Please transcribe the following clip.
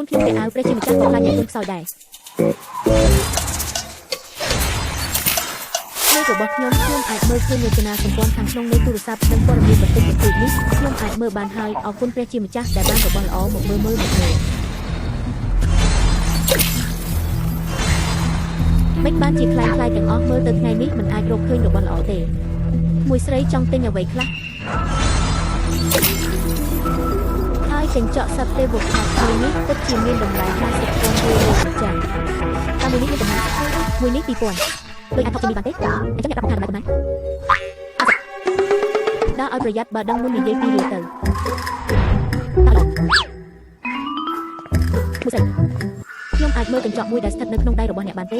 ខ្លួនខ្ញុំតែអាវព្រះជាម្ចាស់ក៏ខ្លាចអ្នកខ្លួនខ្សោយដែរនៅរបស់ខ្ញុំអាចមើលឃើញរចនាសម្ព័ន្ធខាងក្នុងនៃទូរស័ព្ទនិងព័ត៌មានបន្តិចបន្តួចនេះខ្ញុំអាចមើលបានហើយអរគុណព្រះជាម្ចាស់ដែលបានរបស់ល្អមកមើលមិនបានជាខ្លាំងខ្លាយទាំងអស់មើលទៅថ្ងៃនេះមិនអាចរកឃើញរបស់ល្អទេមួយស្រីចង់ទិញអ្វីខ្លះហើយកញ្ចក់សັບទេវខាត់នេះពិតជាមានតម្លៃ50,000រៀលលោកចា៎តាមមួយនេះមានតម្លៃមួយនេះ2000ដូចអាចថតជំនាញបានទេអញ្ចឹងអ្នកប្រាប់ថាតម្លៃប៉ុន្មានដើរឲ្យប្រយ័ត្នបើដឹងមុននិយាយពីរៀលទៅមួយស្រីខ្ញុំអាចមើលកញ្ចក់មួយដែលស្ថិតនៅក្នុងដៃរបស់អ្នកបានទេ